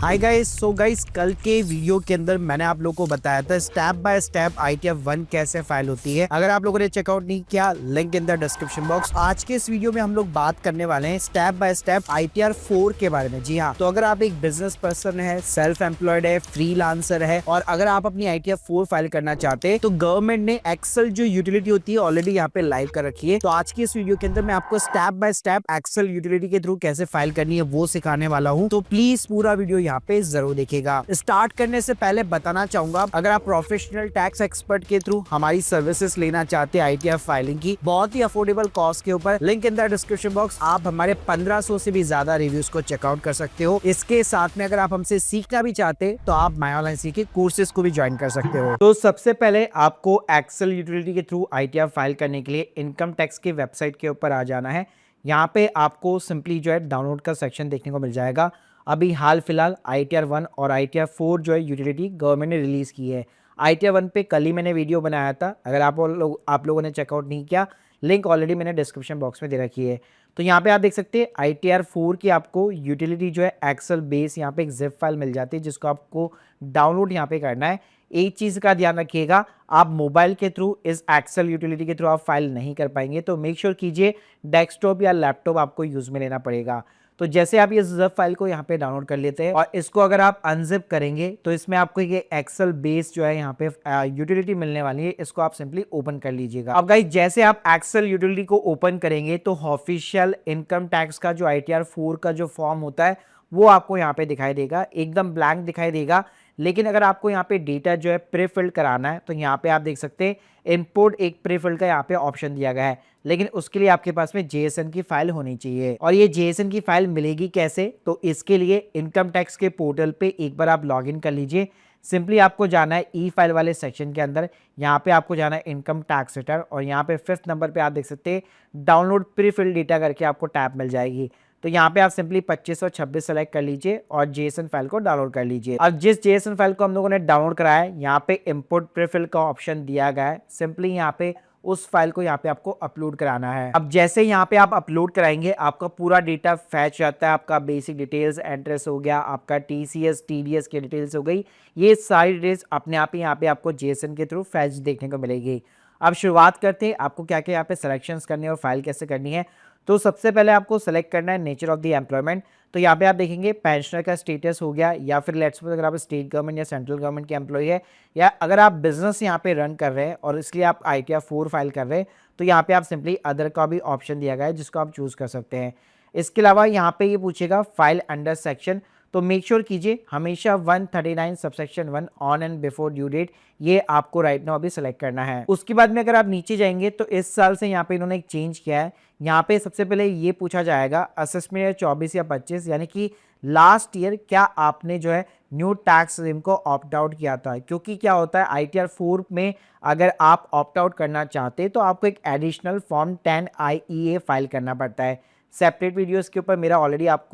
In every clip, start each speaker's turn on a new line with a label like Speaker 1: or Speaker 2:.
Speaker 1: Hi guys, so guys कल के video के अंदर मैंने आप लोगों को बताया था स्टेप बाय स्टेप ITF 1 कैसे फाइल होती है। अगर आप लोगों ने चेकआउट नहीं किया, link in the description box. आज के इस वीडियो में हम लोग बात करने वाले हैं स्टेप बाय स्टेप ITR 4 के बारे में। जी हाँ, तो अगर आप एक बिजनेस पर्सन है, सेल्फ एम्प्लॉयड है, फ्रीलांसर है और अगर आप अपनी ITR 4 फाइल करना चाहते हैं तो गवर्नमेंट ने एक्सेल जो यूटिलिटी होती है ऑलरेडी यहाँ पे लाइव कर रखी है। तो आज की इस वीडियो के अंदर मैं आपको step by step excel utility के थ्रू कैसे फाइल करनी है वो सिखाने वाला हूँ। तो प्लीज पूरा वीडियो यहाँ पे जरूर देखिएगा। स्टार्ट करने से पहले बताना चाहूंगा, अगर आप प्रोफेशनल टैक्स एक्सपर्ट के थ्रू हमारी सर्विसेज लेना चाहते हैं ITR फाइलिंग की बहुत ही अफोर्डेबल कॉस्ट के ऊपर, link in the description box. आप हमारे 1500 से भी ज्यादा रिव्यूज को चेकआउट कर सकते हो। इसके साथ में अगर आप हमसे सीखना भी चाहते हैं तो आप माय ऑनलाइन सी के कोर्सेज को भी ज्वाइन कर सकते हो। तो सबसे पहले आपको एक्सेल यूटिलिटी के थ्रू ITR फाइल करने के लिए इनकम टैक्स की वेबसाइट के ऊपर आ जाना है। यहाँ पे आपको सिंपली जो है डाउनलोड का सेक्शन देखने को मिल जाएगा। अभी हाल फिलहाल ITR 1 और ITR 4 जो है यूटिलिटी गवर्नमेंट ने रिलीज़ की है। ITR 1 पे कल ही मैंने वीडियो बनाया था, अगर आप लोगों ने चेकआउट नहीं किया, लिंक ऑलरेडी मैंने डिस्क्रिप्शन बॉक्स में दे रखी है। तो यहाँ पे आप देख सकते हैं ITR 4 की आपको यूटिलिटी जो है एक्सेल बेस यहाँ पे एक जिप फाइल मिल जाती है जिसको आपको डाउनलोड यहाँ पे करना है। एक चीज़ का ध्यान रखिएगा, आप मोबाइल के थ्रू इस एक्सेल यूटिलिटी के थ्रू आप फाइल नहीं कर पाएंगे, तो मेक श्योर कीजिए डेस्कटॉप या लैपटॉप आपको यूज़ में लेना पड़ेगा। तो जैसे आप ये जिप फाइल को यहाँ पे डाउनलोड कर लेते हैं और इसको अगर आप अनजिप करेंगे तो इसमें आपको ये एक्सेल बेस जो है यहाँ पे यूटिलिटी मिलने वाली है। इसको आप सिंपली ओपन कर लीजिएगा। अब गाइस जैसे आप एक्सेल यूटिलिटी को ओपन करेंगे तो ऑफिशियल इनकम टैक्स का जो ITR 4 का जो फॉर्म होता है वो आपको यहाँ पे दिखाई देगा, एकदम ब्लैंक दिखाई देगा। लेकिन अगर आपको यहाँ पे डेटा जो है प्री फिल्ड कराना है तो यहाँ पे आप देख सकते हैं इंपोर्ट एक प्री फिल्ड का यहाँ पे ऑप्शन दिया गया है, लेकिन उसके लिए आपके पास में JSON की फाइल होनी चाहिए। और ये JSON की फाइल मिलेगी कैसे, तो इसके लिए इनकम टैक्स के पोर्टल पे एक बार आप लॉगिन कर लीजिए। सिंपली आपको जाना है ई फाइल वाले सेक्शन के अंदर, यहाँ पे आपको जाना है इनकम टैक्स रिटर्न और यहाँ पे 5th नंबर पे आप देख सकते हैं डाउनलोड प्री फिल्ड डेटा करके आपको टैब मिल जाएगी। तो यहाँ पे आप सिंपली 2526 सेलेक्ट कर लीजिए और JSON फाइल को डाउनलोड कर लीजिए। अब जिस JSON फाइल को हम लोगों ने डाउनलोड कराया है यहाँ पे इंपोर्ट प्रीफिल का ऑप्शन दिया गया है, सिंपली यहाँ पे उस फाइल को यहाँ पे आपको अपलोड कराना है। अब जैसे यहाँ पे आप अपलोड कराएंगे आपका पूरा डेटा फैच जाता है, आपका बेसिक डिटेल्स एड्रेस हो गया, आपका TCS TDS की डिटेल्स हो गई, ये सारी डिटेल्स अपने आप ही यहाँ पे आपको JSON के थ्रू फैच देखने को मिलेगी। अब शुरुआत करते हैं आपको क्या क्या यहाँ पे सिलेक्शंस करनी है और फाइल कैसे करनी है। तो सबसे पहले आपको सेलेक्ट करना है नेचर ऑफ द एम्प्लॉयमेंट। तो यहाँ पे आप देखेंगे पेंशनर का स्टेटस हो गया, या फिर लेट्स सपोज अगर आप स्टेट गवर्नमेंट या सेंट्रल गवर्नमेंट के एम्प्लॉय है, या अगर आप बिजनेस यहाँ पे रन कर रहे हैं और इसलिए आप ITR 4 फाइल कर रहे हैं तो यहाँ पे आप सिंपली अदर का भी ऑप्शन दिया गया है जिसको आप चूज कर सकते हैं। इसके अलावा यहाँ पे ये पूछेगा फाइल अंडर सेक्शन, तो मेक श्योर कीजिए हमेशा 139 subsection 1 on and before due date ये आपको राइट नाउ अभी सेलेक्ट करना है। उसके बाद में अगर आप नीचे जाएंगे तो इस साल से यहाँ पे इन्होंने एक चेंज किया है। यहाँ पे सबसे पहले ये पूछा जाएगा असेसमेंट ईयर 24 या 25, यानी कि लास्ट ईयर क्या आपने जो है न्यू टैक्स रिजिम को ऑप्ट आउट किया था। क्योंकि क्या होता है ITR 4 में अगर आप ऑप्ट आउट करना चाहते हैं तो आपको एक एडिशनल फॉर्म 10 IEA फाइल करना पड़ता है। सेपरेट वीडियोस के ऊपर मेरा ऑलरेडी आप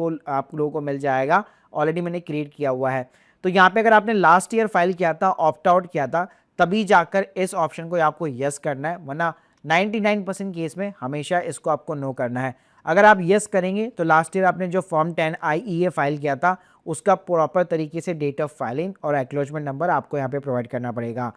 Speaker 1: लोगों को मिल जाएगा, ऑलरेडी मैंने क्रिएट किया हुआ है। तो यहाँ पे अगर आपने लास्ट ईयर फाइल किया था, ऑप्ट आउट किया था, तभी जाकर इस ऑप्शन को आपको यस करना है, वरना 99% केस में हमेशा इसको आपको नो करना है। अगर आप यस करेंगे तो लास्ट ईयर आपने जो फॉर्म 10 IEA फाइल किया था उसका प्रॉपर तरीके से डेट ऑफ फाइलिंग और एक्नॉलेजमेंट नंबर आपको यहाँ पे प्रोवाइड करना पड़ेगा।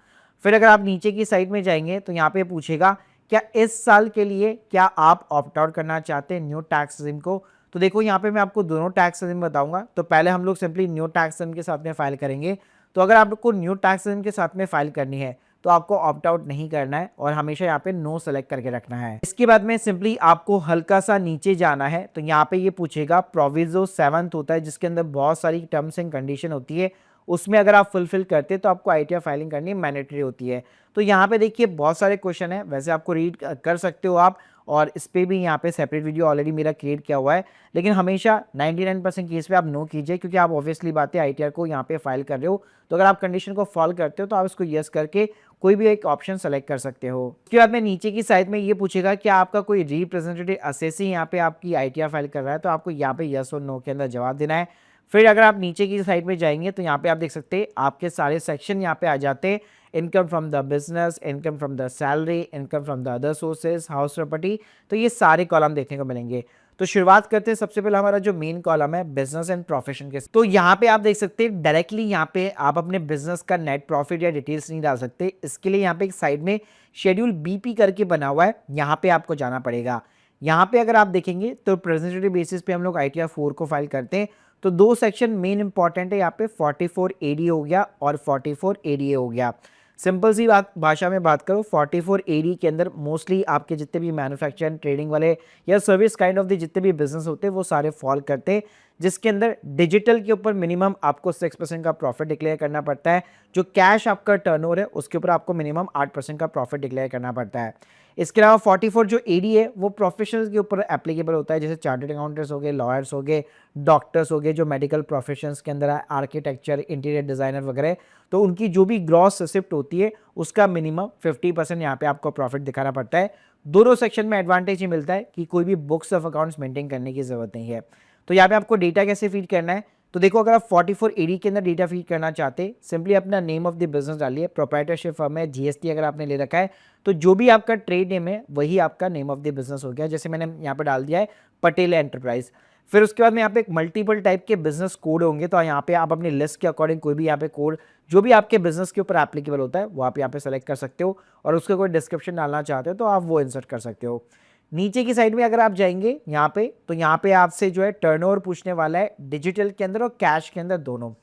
Speaker 1: फिर अगर आप नीचे की साइड में जाएंगे तो यहाँ पे पूछेगा क्या इस साल के लिए क्या आप ऑप्ट आउट करना चाहते हैं न्यू टैक्स रिजिम को। तो देखो यहाँ पे मैं आपको दोनों टैक्स रिजिम बताऊंगा। तो पहले हम लोग सिंपली न्यू टैक्स रिजिम के साथ में फाइल करेंगे। तो अगर आपको न्यू टैक्स रिजिम के साथ में फाइल करनी है तो आपको ऑप्ट आउट नहीं करना है और हमेशा यहाँ पे नो सेलेक्ट करके रखना है। इसके बाद में सिंपली आपको हल्का सा नीचे जाना है, तो यहाँ पे ये पूछेगा प्रोविजो 7th होता है जिसके अंदर बहुत सारी टर्म्स एंड कंडीशन होती है, उसमें अगर आप फुलफिल करते हैं तो आपको ITR फाइलिंग करनी मैंडेटरी होती है। तो यहाँ पे देखिए बहुत सारे क्वेश्चन है, वैसे आपको रीड कर सकते हो आप, और इस पर भी यहाँ पे सेपरेट वीडियो ऑलरेडी मेरा क्रिएट किया हुआ है। लेकिन हमेशा 99% केस पे आप नो कीजिए, क्योंकि आप ऑब्वियसली बात है ITR को यहाँ पे फाइल कर रहे हो। तो अगर आप कंडीशन को फॉलो करते हो तो आप इसको यस करके कोई भी एक ऑप्शन सेलेक्ट कर सकते हो। उसके बाद में नीचे की साइड में ये पूछेगा कि आपका कोई रिप्रेजेंटेटिव असेसी यहाँ पे आपकी ITR फाइल कर रहा है, तो आपको यहाँ पे यस और नो के अंदर जवाब देना है। फिर अगर आप नीचे की साइड में जाएंगे तो यहाँ पे आप देख सकते हैं आपके सारे सेक्शन यहाँ पे आ जाते हैं। Income from the business, income from the salary, income from the other sources, house property, तो ये सारे कॉलम देखने को मिलेंगे। तो तो शुरुआत करते हैं। सबसे पहले हमारा जो मेन कॉलम है बिजनेस एंड प्रोफेशन के, तो यहाँ पे आप देख सकते हैं डायरेक्टली यहाँ पे आप अपने बिजनेस का नेट प्रॉफिट या डिटेल्स नहीं डाल सकते। इसके लिए यहाँ पे एक साइड में शेड्यूल बीपी करके बना हुआ है, यहाँ पे आपको जाना पड़ेगा। यहाँ पे अगर आप देखेंगे तो प्रेजेंटेटिव बेसिस पे हम लोग ITR 4 को फाइल करते हैं। तो दो सेक्शन मेन इंपॉर्टेंट है यहाँ पे, 44 AD हो गया और 44 ADA हो गया। सिंपल सी बात भाषा में बात करो, 44 AD के अंदर मोस्टली आपके जितने भी मैन्युफैक्चरिंग ट्रेडिंग वाले या सर्विस काइंड ऑफ द जितने भी बिजनेस होते हैं वो सारे फॉल करते हैं, जिसके अंदर डिजिटल के ऊपर मिनिमम आपको 6% का प्रॉफिट डिक्लेयर करना पड़ता है। जो कैश आपका टर्नओवर है उसके ऊपर आपको मिनिमम 8% का प्रॉफिट डिक्लेयर करना पड़ता है। इसके अलावा 44 जो AD है वो प्रोफेशनल्स के ऊपर एप्लीकेबल होता है, जैसे चार्टर्ड अकाउंटेंट्स हो गए, लॉयर्स हो गए, डॉक्टर्स हो गए, जो मेडिकल प्रोफेशंस के अंदर है, आर्किटेक्चर, इंटीरियर डिजाइनर वगैरह। तो उनकी जो भी ग्रॉस रिसिप्ट होती है उसका मिनिमम 50% यहाँ पे आपको प्रॉफिट दिखाना पड़ता है। दोनों सेक्शन में एडवांटेज ही मिलता है कि कोई भी बुक्स ऑफ अकाउंट्स मेंटेन करने की जरूरत नहीं है। तो यहाँ पे आपको डेटा कैसे फीड करना है, तो देखो अगर आप 44 AD के अंदर डेटा फीड करना चाहते, सिंपली अपना नेम ऑफ द बिजनेस डालिए, प्रोप्राइटरशिप फर्म है, GST अगर आपने ले रखा है तो जो भी आपका ट्रेड नेम है वही आपका नेम ऑफ द बिजनेस हो गया। जैसे मैंने यहाँ पे डाल दिया है पटेल एंटरप्राइज। फिर उसके बाद में यहाँ पे एक मल्टीपल टाइप के बिजनेस कोड होंगे, तो यहाँ पे आप अपनी लिस्ट के अकॉर्डिंग कोई भी यहाँ पे कोड जो भी आपके बिजनेस के ऊपर एप्लीकेबल होता है वो आप यहाँ पे सेलेक्ट कर सकते हो, और उसका कोई डिस्क्रिप्शन डालना चाहते हो तो आप वो इंसर्ट कर सकते हो। नीचे की साइड में अगर आप जाएंगे यहाँ पे, तो यहाँ पे आपसे जो है टर्नओवर पूछने वाला है डिजिटल के अंदर और कैश के अंदर दोनों।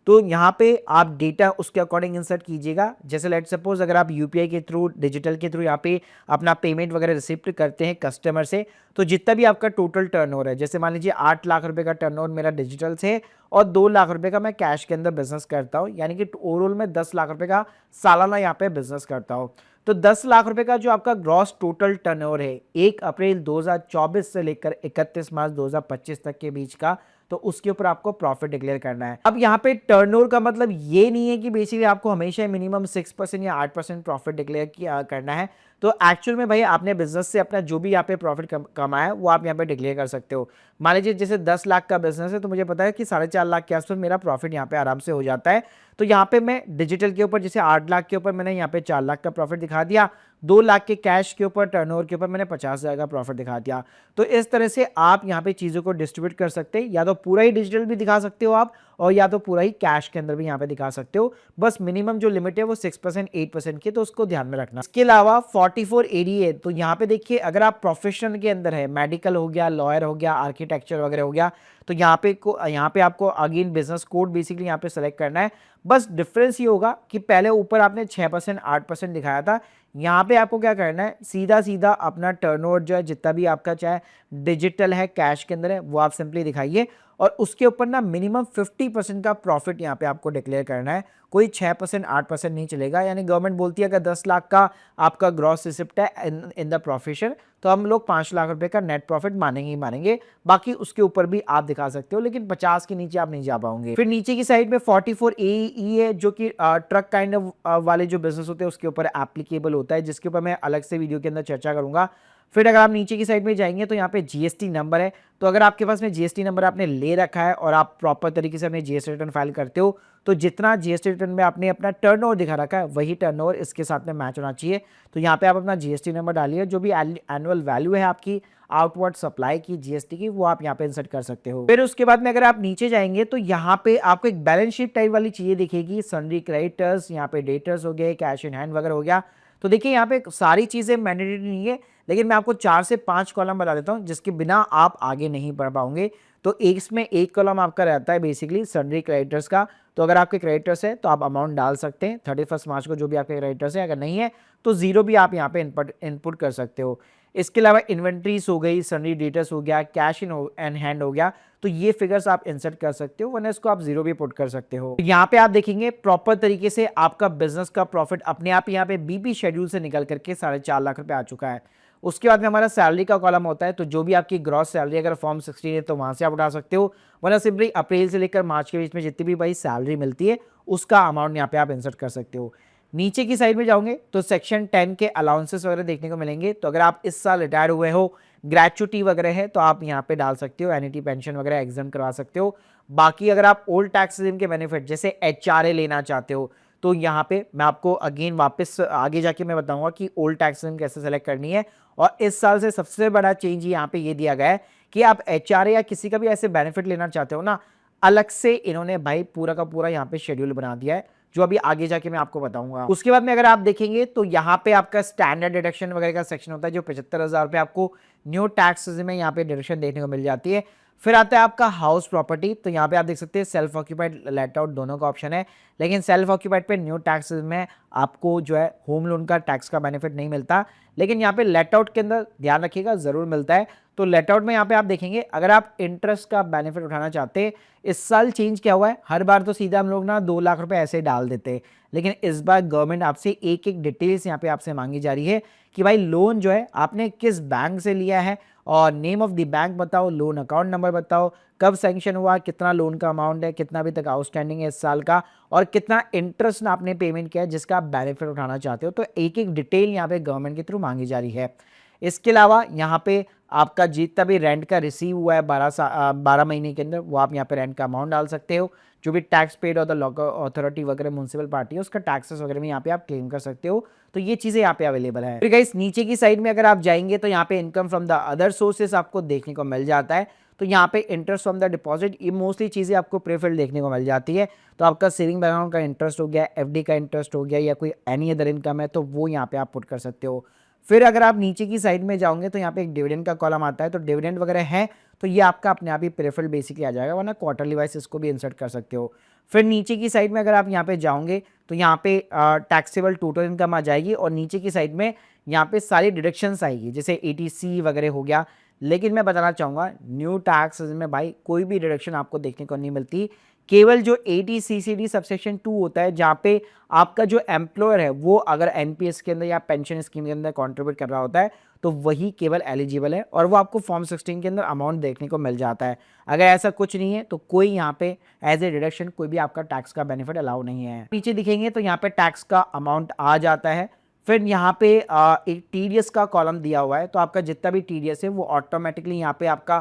Speaker 1: तो यहाँ पे आप डेटा उसके अकॉर्डिंग इंसर्ट कीजिएगा। जैसे लेट सपोज अगर आप UPI के थ्रू, डिजिटल के थ्रू यहाँ पे अपना पेमेंट वगैरह रिसिप्ट करते हैं कस्टमर से, तो जितना भी आपका टोटल टर्नओवर है, जैसे मान लीजिए 8 लाख रुपए का टर्नओवर मेरा डिजिटल से और 2 लाख रुपए का मैं कैश के अंदर बिजनेस करता हूँ, यानी कि ओवरऑल में 10 लाख रुपए का सालाना यहाँ पे बिजनेस करता हूँ। तो 10 लाख रुपए का जो आपका ग्रॉस टोटल टर्नओवर है 1 अप्रैल 2024 से लेकर 31 मार्च 2025 तक के बीच का, तो उसके ऊपर आपको प्रॉफिट डिक्लेयर करना है। अब यहाँ पे टर्नओवर का मतलब ये नहीं है कि बेसिकली आपको हमेशा मिनिमम 6% या 8% प्रॉफिट डिक्लेयर करना है। तो एक्चुअल में भाई आपने बिजनेस से अपना जो भी यहाँ पे प्रॉफिट कमाया वो आप यहाँ पे डिक्लेयर कर सकते हो। मान लीजिए जैसे 10 लाख का बिजनेस है तो मुझे पता है कि 4.5 लाख के आसपास मेरा प्रॉफिट यहाँ पे आराम से हो जाता है। तो यहाँ पे मैं डिजिटल के ऊपर जैसे 8 लाख के ऊपर मैंने यहाँ पे 4 लाख का प्रॉफिट दिखा दिया, 2 लाख के कैश के ऊपर टर्नओवर के ऊपर मैंने 50,000 का प्रॉफिट दिखा दिया। तो इस तरह से आप यहाँ पे चीज़ों को डिस्ट्रीब्यूट कर सकते हैं, या तो पूरा ही डिजिटल भी दिखा सकते हो आप, और या तो पूरा ही कैश के अंदर भी यहाँ पे दिखा सकते हो। बस मिनिमम जो लिमिट है वो 6% 8% की, तो उसको ध्यान में रखना। इसके अलावा 44 ADA, तो यहाँ पे देखिए अगर आप प्रोफेशन के अंदर है, मेडिकल हो गया, लॉयर हो गया, आर्किटेक्चर वगैरह हो गया, तो यहाँ पे आपको अगेन बिजनेस कोड बेसिकली यहाँ पे सेलेक्ट करना है। बस डिफरेंस ये होगा कि पहले ऊपर आपने 6% 8% दिखाया था, यहाँ पे आपको क्या करना है, सीधा सीधा अपना टर्नओवर जो है जितना भी आपका चाहे डिजिटल है कैश के अंदर है वो आप सिंपली दिखाइए, और उसके ऊपर ना मिनिमम 50% का प्रॉफिट यहाँ पे आपको डिक्लेयर करना है। कोई 6% 8% नहीं चलेगा। यानी गवर्नमेंट बोलती है अगर 10 लाख का आपका ग्रॉस रिसिप्ट है इन द प्रोफेशन, तो हम लोग 5 लाख रुपए का नेट प्रॉफिट मानेंगे ही मानेंगे। बाकी उसके ऊपर भी आप दिखा सकते हो, लेकिन 50 के नीचे आप नहीं जा पाओगे। फिर नीचे की साइड में 44 AE है, जो कि ट्रक काइंड ऑफ वाले जो बिजनेस होते हैं उसके ऊपर एप्लीकेबल होता है, जिसके ऊपर मैं अलग से वीडियो के अंदर चर्चा करूंगा। फिर अगर आप नीचे की साइड में जाएंगे तो यहाँ पे GST नंबर है। तो अगर आपके पास में GST नंबर आपने ले रखा है और आप प्रॉपर तरीके से अपने GST रिटर्न फाइल करते हो, तो जितना GST रिटर्न में आपने अपना टर्नओवर दिखा रखा है वही टर्नओवर इसके साथ में मैच होना चाहिए। तो यहाँ पे आप अपना GST नंबर डालिए, जो भी एनुअल वैल्यू है आपकी आउटवर्ड सप्लाई की GST की, वो आप यहाँ पे इंसर्ट कर सकते हो। फिर उसके बाद में अगर आप नीचे जाएंगे तो यहाँ पे आपको एक बैलेंस शीट टाइप वाली चीजें दिखेगी, सन्ड्री क्रेडिटर्स, यहाँ पे डेटर्स हो गए, कैश इन हैंड वगैरह हो गया। तो देखिए यहाँ पे सारी चीजें मैंडेटरी नहीं है, लेकिन मैं आपको 4 से 5 कॉलम बता देता हूँ जिसके बिना आप आगे नहीं बढ़ पाओगे। तो इसमें एक कॉलम आपका रहता है बेसिकली सन्ड्री क्रेडिटर्स का। तो अगर आपके क्रेडिटर्स है तो आप अमाउंट डाल सकते हैं 31 मार्च को, जो भी आपके क्रेडिटर्स है। अगर नहीं है तो 0 भी आप यहाँ पे इनपुट कर सकते हो। इसके अलावा इन्वेंट्रीज हो गई, सन्ड्री डेटर्स हो गया, कैश इन हैंड हो गया, तो ये फिगर्स आप इंसर्ट कर सकते हो, वरना इसको आप 0 भी पुट कर सकते हो। यहाँ पे आप देखेंगे प्रॉपर तरीके से आपका बिजनेस का प्रॉफिट अपने आप यहाँ पे बीपी शेड्यूल से निकल करके 4.5 लाख रुपए आ चुका है। उसके बाद में हमारा सैलरी का कॉलम होता है, तो जो भी आपकी ग्रॉस सैलरी अगर फॉर्म 16 है तो वहां से आप उठा सकते हो, वरना सिंपली अप्रैल से लेकर मार्च के बीच में जितनी भी भाई सैलरी मिलती है उसका अमाउंट यहाँ पे आप इंसर्ट कर सकते हो। नीचे की साइड में जाओगे तो सेक्शन 10 के अलाउंसेस वगैरह देखने को मिलेंगे। तो अगर आप इस साल रिटायर हुए हो, ग्रेचुटी वगैरह है, तो आप यहाँ पे डाल सकते हो, एन्युटी पेंशन वगैरह एग्जाम करवा सकते हो। बाकी अगर आप ओल्ड टैक्स स्कीम के बेनिफिट जैसे HRA लेना चाहते हो तो यहाँ पे मैं आपको अगेन वापस आगे जाके मैं बताऊंगा कि ओल्ड टैक्स सिस्टम कैसे सेलेक्ट करनी है। और इस साल से सबसे बड़ा चेंज यहाँ पे ये दिया गया है कि आप एचआरए या किसी का भी ऐसे बेनिफिट लेना चाहते हो ना, अलग से इन्होंने भाई पूरा का पूरा यहाँ पे शेड्यूल बना दिया है, जो अभी आगे जाके मैं आपको बताऊंगा। उसके बाद में अगर आप देखेंगे तो यहाँ पे आपका स्टैंडर्ड डिडक्शन वगैरह का सेक्शन होता है, जो 75,000 रुपये आपको न्यू टैक्स में यहाँ पे डिडक्शन देखने को मिल जाती है। फिर आता है आपका हाउस प्रॉपर्टी, तो यहाँ पे आप देख सकते हैं सेल्फ ऑक्यूपाइड लेट आउट दोनों का ऑप्शन है, लेकिन सेल्फ ऑक्यूपाइड पे न्यू टैक्स में आपको जो है होम लोन का टैक्स का बेनिफिट नहीं मिलता, लेकिन यहाँ पे लेट आउट के अंदर ध्यान रखिएगा जरूर मिलता है। तो लेट आउट में यहाँ पे आप देखेंगे अगर आप इंटरेस्ट का बेनिफिट उठाना चाहते हैं, इस साल चेंज क्या हुआ है, हर बार तो सीधा हम लोग ना 2 लाख रुपए ऐसे डाल देते हैं, लेकिन इस बार गवर्नमेंट आपसे एक एक डिटेल्स यहाँ पे आपसे मांगी जा रही है कि भाई लोन जो है आपने किस बैंक से लिया है, और नेम ऑफ द बैंक बताओ, लोन अकाउंट नंबर बताओ, कब सैंक्शन हुआ, कितना लोन का अमाउंट है, कितना अभी तक आउटस्टैंडिंग है इस साल का, और कितना इंटरेस्ट आपने पेमेंट किया है जिसका आप बेनिफिट उठाना चाहते हो। तो एक एक डिटेल यहाँ पे गवर्नमेंट के थ्रू मांगी जा रही है। इसके अलावा यहाँ पे आपका जितना भी रेंट का रिसीव हुआ है 12 महीने के अंदर, वो आप यहाँ पे रेंट का अमाउंट डाल सकते हो। जो भी टैक्स पेड और द लोकल अथॉरिटी वगैरह म्युनिसिपल पार्टी है उसका टैक्सेस वगैरह में यहाँ पे आप क्लेम कर सकते हो। तो ये चीजें यहाँ पे अवेलेबल है। फिर गाइस नीचे की साइड में अगर आप जाएंगे तो यहाँ पे income from the other sources आपको देखने को मिल जाता है। तो यहाँ पे इंटरेस्ट फ्रॉम द डिपॉजिट, ये मोस्टली चीजें आपको प्रीफिल्ड देखने को मिल जाती है। तो आपका सेविंग अकाउंट का इंटरेस्ट हो गया, एफडी का इंटरेस्ट हो गया, या कोई एनी अदर इनकम है तो वो यहाँ पे आप पुट कर सकते हो। फिर अगर आप नीचे की साइड में जाओगे तो यहाँ पे एक डिविडेंड का कॉलम आता है, तो डिविडेंड वगैरह है तो ये आपका अपने आप ही प्रेफर्ड बेसिकली आ जाएगा, वरना क्वार्टरली वाइज इसको भी इंसर्ट कर सकते हो। फिर नीचे की साइड में अगर आप यहाँ पे जाओगे तो यहाँ पे टैक्सेबल टोटल इनकम आ जाएगी, और नीचे की साइड में यहाँ पे सारी डिडक्शंस आएगी, जैसे एटीसी वगैरह हो गया। लेकिन मैं बताना चाहूँगा न्यू टैक्स में भाई कोई भी डिडक्शन आपको देखने को नहीं मिलती, केवल जो ATCCD सबसेक्शन 2 होता है, जहाँ पे आपका जो एम्प्लॉयर है वो अगर एनपीएस के अंदर या पेंशन स्कीम के अंदर कंट्रीब्यूट कर रहा होता है तो वही केवल एलिजिबल है, और वो आपको फॉर्म 16 के अंदर अमाउंट देखने को मिल जाता है। अगर ऐसा कुछ नहीं है तो कोई यहाँ पे एज ए डिडक्शन कोई भी आपका टैक्स का बेनिफिट अलाउ नहीं है। पीछे दिखेंगे तो यहाँ पे टैक्स का अमाउंट आ जाता है। फिर यहाँ पे एक टीडीएस का कॉलम दिया हुआ है, तो आपका जितना भी टीडीएस है वो ऑटोमेटिकली यहाँ पे आपका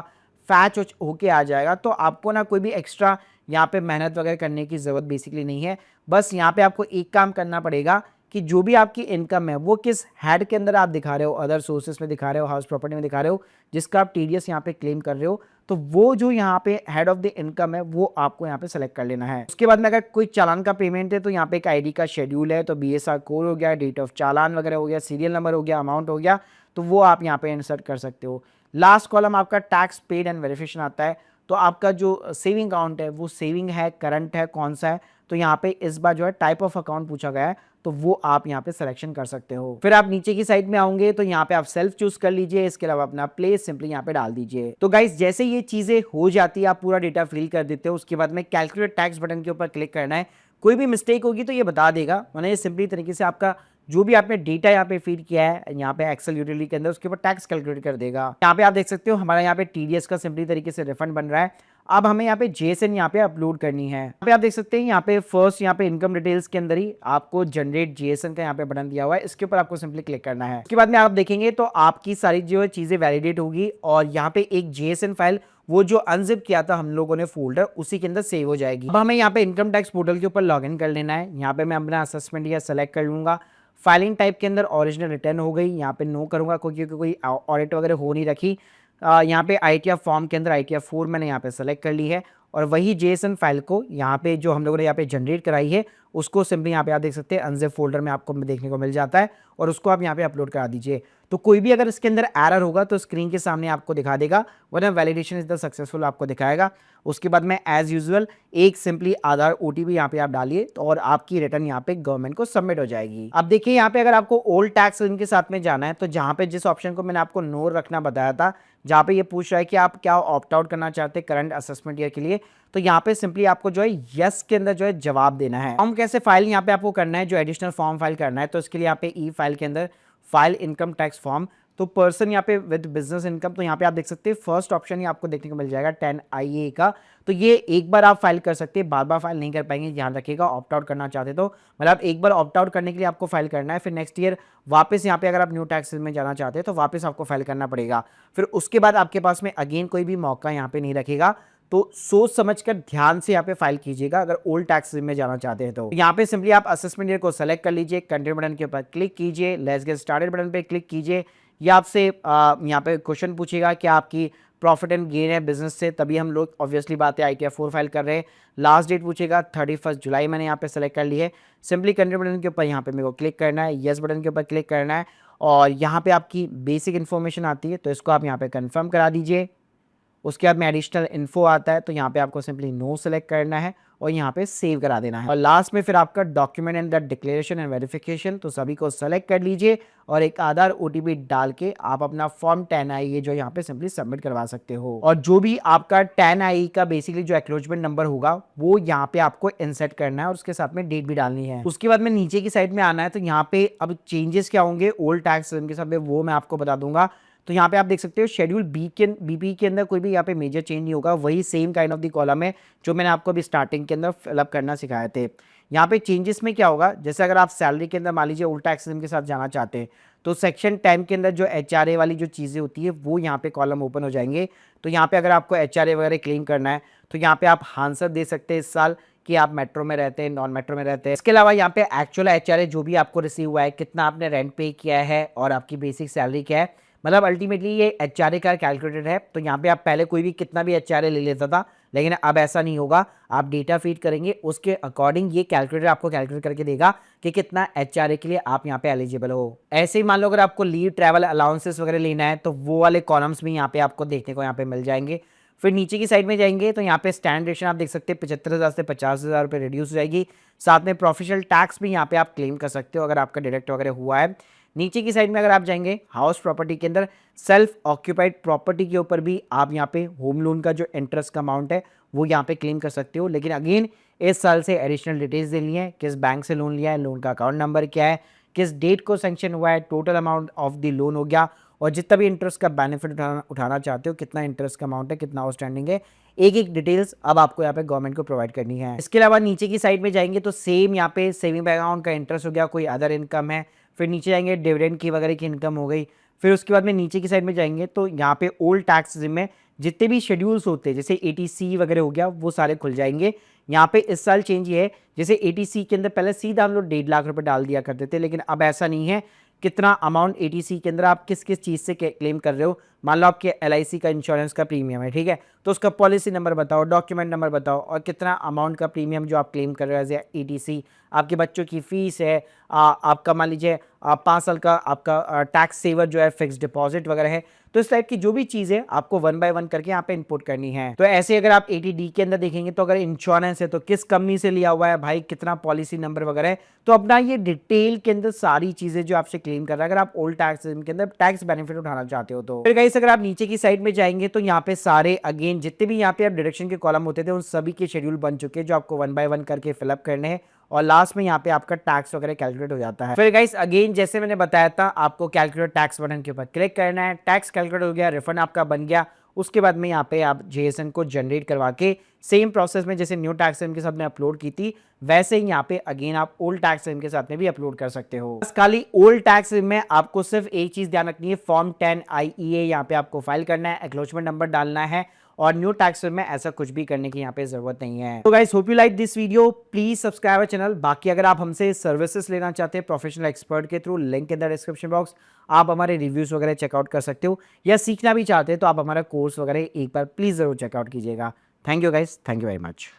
Speaker 1: फैच होके आ जाएगा। तो आपको ना कोई भी एक्स्ट्रा यहाँ पे मेहनत वगैरह करने की ज़रूरत बेसिकली नहीं है। बस यहाँ पे आपको एक काम करना पड़ेगा कि जो भी आपकी इनकम है वो किस हेड के अंदर आप दिखा रहे हो, अदर सोर्सेस में दिखा रहे हो, हाउस प्रॉपर्टी में दिखा रहे हो, जिसका आप टीडीएस यहाँ पे क्लेम कर रहे हो, तो वो जो यहाँ पे हेड ऑफ द इनकम है वो आपको यहाँ पे सेलेक्ट कर लेना है। उसके बाद में अगर कोई चालान का पेमेंट है तो यहाँ पे एक आईडी का शेड्यूल है, तो बीएसआर कोड हो गया, डेट ऑफ चालान वगैरह हो गया, सीरियल नंबर हो गया, अमाउंट हो गया, तो वो आप यहाँ पे इंसर्ट कर सकते हो। लास्ट कॉलम आपका टैक्स पेड एंड वेरिफिकेशन आता है, तो आपका जो सेविंग अकाउंट है वो सेविंग है, करंट है, कौन सा है, तो यहाँ पे इस बार जो है टाइप ऑफ अकाउंट पूछा गया है, तो वो आप यहाँ पे सिलेक्शन कर सकते हो। फिर आप नीचे की साइड में आओगे तो यहाँ पे आप सेल्फ चूज कर लीजिए, इसके अलावा अपना प्लेस सिंपली यहाँ पे डाल दीजिए। तो गाइस जैसे ये चीजें हो जाती है, आप पूरा डेटा फिल कर देते हो, उसके बाद में कैलकुलेट टैक्स बटन के ऊपर क्लिक करना है। कोई भी मिस्टेक होगी तो ये बता देगा, मैंने ये सिंपली तरीके से आपका जो भी आपने डेटा यहाँ पे फीड किया है यहाँ पे एक्सेल यूटिलिटी के अंदर, उसके ऊपर टैक्स कैलकुलेट कर देगा। यहाँ पे आप देख सकते हो हमारा यहाँ पे टीडीएस का सिंपली तरीके से रिफंड बन रहा है। अब हमें यहाँ पे जेएसएन यहाँ पे अपलोड करनी है। यहाँ पे आप देख सकते हैं यहाँ पे फर्स्ट यहाँ पे इनकम डिटेल्स के अंदर ही आपको जनरेट जेएसएन का यहाँ पे बटन दिया हुआ है, इसके ऊपर आपको सिंपली क्लिक करना है। उसके बाद में आप देखेंगे तो आपकी सारी जो चीजें वैलिडेट होगी, और यहाँ पे एक जेएसएन फाइल वो जो अनजिप किया था हम लोगों ने फोल्डर, उसी के अंदर सेव हो जाएगी। अब हमें यहाँ पे इनकम टैक्स पोर्टल के ऊपर लॉग इन कर लेना है। यहाँ पे मैं अपना असेसमेंट या सेलेक्ट कर लूंगा। फाइलिंग टाइप के अंदर ओरिजिनल रिटर्न हो गई, यहाँ पे नो करूंगा क्योंकि कोई ऑडिट वगैरह हो नहीं रखी। यहाँ पे आईटीआर फॉर्म के अंदर आईटीआर 4 मैंने यहाँ पे सेलेक्ट कर ली है, और वही जेएसएन फाइल को यहाँ पे जो हम लोगों ने यहाँ पे जनरेट कराई है उसको सिंपली यहाँ पे आप देख सकते हैं अनजिप फोल्डर में आपको देखने को मिल जाता है, और उसको आप यहाँ पे अपलोड करा दीजिए। तो कोई भी अगर इसके अंदर एरर होगा तो स्क्रीन के सामने आपको दिखा देगा, वरना वैलिडेशन इज द सक्सेसफुल आपको दिखाएगा। उसके बाद में एज यूजुअल एक सिंपली आधार ओटीपी यहाँ पे आप डालिए, तो और आपकी रिटर्न यहाँ पे गवर्नमेंट को सबमिट हो जाएगी। अब देखिए यहाँ पे अगर आपको ओल्ड टैक्स इनके साथ में जाना है, तो जहाँ पे जिस ऑप्शन को मैंने आपको नो रखना बताया था, जहाँ पे ये पूछ रहा है कि आप क्या ऑप्ट आउट करना चाहते हैं करंट असेसमेंट ईयर के लिए, तो यहाँ पे सिंपली आपको जो है यस के अंदर जो है जवाब देना है। फॉर्म कैसे फाइल यहाँ पे आपको करना है, जो एडिशनल फॉर्म फाइल करना है, तो इसके लिए यहाँ पे ई फाइल के अंदर फाइल इनकम टैक्स फॉर्म, तो पर्सन यहाँ पे विद बिजनेस इनकम, तो यहाँ पे आप देख सकते हैं फर्स्ट ऑप्शन ही आपको देखने को मिल जाएगा 10IA का। तो ये एक बार आप फाइल कर सकते हैं, बार बार फाइल नहीं कर पाएंगे, ध्यान रखिएगा। ऑप्ट आउट करना चाहते तो मतलब एक बार ऑप्ट आउट करने के लिए आपको फाइल करना है, फिर नेक्स्ट ईयर वापस यहाँ पे अगर आप न्यू टैक्स में जाना चाहते हैं तो वापस आपको फाइल करना पड़ेगा। फिर उसके बाद आपके पास में अगेन कोई भी मौका यहाँ पे नहीं रखेगा, तो सोच समझकर ध्यान से यहाँ पे फाइल कीजिएगा अगर ओल्ड टैक्स में जाना चाहते हैं। तो यहाँ पे सिंपली आप असेसमेंट ईयर को सेलेक्ट कर लीजिए, कंटिन्यू बटन के ऊपर क्लिक कीजिए, लेट्स गेट स्टार्टेड बटन पे क्लिक कीजिए। या आपसे यहाँ पे क्वेश्चन पूछेगा कि आपकी प्रॉफिट एंड गेन है बिजनेस से, तभी हम लोग ऑब्वियसली बात है ITR 4 फाइल कर रहे हैं। लास्ट डेट पूछेगा 31 जुलाई मैंने यहाँ पे सेलेक्ट कर ली है। सिंपली कंटिन्यू बटन के ऊपर यहाँ पे मेरे को क्लिक करना है, येस बटन के ऊपर क्लिक करना है और यहाँ पे आपकी बेसिक इन्फॉर्मेशन आती है तो इसको आप यहाँ पे कंफर्म करा दीजिए। उसके बाद में एडिशनल इन्फो आता है तो यहाँ पे आपको सिंपली नो सेलेक्ट करना है और यहाँ पे सेव करा देना है। और लास्ट में फिर आपका document and the declaration and verification, तो सभी को सेलेक्ट कर लीजिए और एक आधार OTP डाल के आप अपना फॉर्म 10IE जो यहाँ पे सिंपली सबमिट करवा सकते हो। और जो भी आपका 10IE का बेसिकली जो एक्नॉलेजमेंट नंबर होगा वो यहाँ पे आपको इंसर्ट करना है और उसके साथ में डेट भी डालनी है। उसके बाद में नीचे की साइड में आना है तो यहाँ पे अब चेंजेस क्या होंगे ओल्ड टैक्स के साथ में वो मैं आपको बता दूंगा। तो यहाँ पे आप देख सकते हो शेड्यूल BP के अंदर कोई भी यहाँ पे मेजर चेंज नहीं होगा, वही same kind of the column है जो मैंने आपको अभी स्टार्टिंग के अंदर फिलअप करना सिखाए थे। यहाँ पे चेंजेस में क्या होगा, जैसे अगर आप सैलरी के अंदर मान लीजिए ओल्ड टैक्स के साथ जाना चाहते हैं तो सेक्शन 10 के अंदर जो HRA वाली जो चीज़ें होती है वो यहाँ पे कॉलम ओपन हो जाएंगे। तो यहाँ पे अगर आपको HRA वगैरह क्लेम करना है तो यहाँ पे आप आंसर दे सकते हैं इस साल कि आप मेट्रो में रहते हैं, नॉन मेट्रो में रहते हैं। इसके अलावा यहाँ पे एक्चुअल HRA जो भी आपको रिसीव हुआ है, कितना आपने रेंट पे किया है और आपकी बेसिक सैलरी क्या है, मतलब अल्टीमेटली ये HRA का कैलकुलेटेड है। तो यहाँ पे आप पहले कोई भी कितना भी HRA ले लेता था, लेकिन अब ऐसा नहीं होगा। आप डेटा फीड करेंगे उसके अकॉर्डिंग ये कैलकुलेटर आपको कैलकुलेट करके देगा कि कितना HRA के लिए आप यहाँ पे एलिजिबल हो। ऐसे ही मान लो अगर आपको लीव, ट्रैवल अलाउंसेस वगैरह लेना है तो वो वाले कॉलम्स भी यहाँ पे आपको देखने को यहाँ पे मिल जाएंगे। फिर नीचे की साइड में जाएंगे तो यहाँ पे स्टैंड रेशन आप देख सकते हैं 75,000 से 50,000 रुपये रिड्यूस हो जाएगी। साथ में प्रोफेशनल टैक्स भी यहाँ पे आप क्लेम कर सकते हो अगर आपका डायरेक्ट वगैरह हुआ है। नीचे की साइड में अगर आप जाएंगे हाउस प्रॉपर्टी के अंदर सेल्फ ऑक्यूपाइड प्रॉपर्टी के ऊपर भी आप यहाँ पे होम लोन का जो इंटरेस्ट का अमाउंट है वो यहाँ पे क्लेम कर सकते हो। लेकिन अगेन इस साल से एडिशनल डिटेल्स देनी है, किस बैंक से लोन लिया है, लोन का अकाउंट नंबर क्या है, किस डेट को सैंक्शन हुआ है, total amount of the loan हो गया और जितना भी इंटरेस्ट का बेनिफिट उठाना चाहते हो, कितना इंटरेस्ट का अमाउंट है, कितना आउटस्टैंडिंग है, एक एक डिटेल्स अब आपको यहाँ पे गवर्नमेंट को प्रोवाइड करनी है। इसके अलावा नीचे की साइड में जाएंगे तो सेम यहाँ पे सेविंग अकाउंट का इंटरेस्ट हो गया, कोई अदर इनकम है, फिर नीचे जाएंगे डिविडेंड की वगैरह की इनकम हो गई। फिर उसके बाद में नीचे की साइड में जाएंगे तो यहाँ पे ओल्ड टैक्स में जितने भी शेड्यूल्स होते हैं जैसे ATC वगैरह हो गया वो सारे खुल जाएंगे। यहाँ पे इस साल चेंज ये है, जैसे ATC के अंदर पहले सीधा हम लोग 1.5 लाख रुपए डाल दिया करते थे, लेकिन अब ऐसा नहीं है। कितना अमाउंट ATC के अंदर आप किस किस चीज़ से क्लेम कर रहे हो, मान लो आपके LIC का इंश्योरेंस का प्रीमियम है, ठीक है, तो उसका पॉलिसी नंबर बताओ, डॉक्यूमेंट नंबर बताओ और कितना अमाउंट का प्रीमियम जो आप क्लेम कर रहे हो एज ए ATC, आपके बच्चों की फीस है, आपका मान लीजिए 5 साल का आपका टैक्स सेवर जो है, फिक्स डिपॉजिट वगैरह है। तो इस टाइप की जो भी चीज़ें आपको 1 बाय 1 करके यहाँ पे इनपुट करनी है। तो ऐसे अगर आप ATD के अंदर देखेंगे तो अगर इंश्योरेंस है तो किस कंपनी से लिया हुआ है भाई, कितना पॉलिसी नंबर वगैरह है, तो अपना ये डिटेल के अंदर सारी चीज़ें जो आपसे क्लेम कर रहा है अगर आप ओल्ड टैक्स के अंदर टैक्स बेनिफिट उठाना चाहते हो। तो फिर गाइस अगर आप नीचे की साइड में जाएंगे तो यहाँ पे सारे अगेन जितने भी यहाँ पे आप डिडक्शन के कॉलम होते थे उन सभी के शेड्यूल बन चुके हैं जो आपको 1 बाय 1 करके फिलअप करने हैं और लास्ट में यहाँ पे आपका टैक्स वगैरह कैलकुलेट हो जाता है। फिर गाइस अगेन जैसे मैंने बताया था आपको कैलकुलेट टैक्स बटन के ऊपर क्लिक करना है, टैक्स कैलकुलेट हो गया, रिफंड आपका बन गया। उसके बाद में यहाँ पे आप JSN को जनरेट करवा के सेम प्रोसेस में जैसे न्यू टैक्स के साथ में अपलोड की थी वैसे ही यहाँ पे अगेन आप ओल्ड टैक्स के साथ में भी अपलोड कर सकते हो। बस खाली ओल्ड टैक्स में आपको सिर्फ एक चीज ध्यान रखनी है, फॉर्म 10IEA यहाँ पे आपको फाइल करना है, एक्नॉलेजमेंट नंबर डालना है और न्यू टैक्स में ऐसा कुछ भी करने की यहाँ पे जरूरत नहीं है। तो guys hope you like this video, please subscribe our channel. बाकी अगर आप हमसे सर्विसेज लेना चाहते हैं प्रोफेशनल एक्सपर्ट के through, link in the description box, आप हमारे रिव्यूज वगैरह चेकआउट कर सकते हो या सीखना भी चाहते हैं तो आप हमारा कोर्स वगैरह एक बार प्लीज जरूर चेकआउट कीजिएगा। Thank you guys, thank you very much.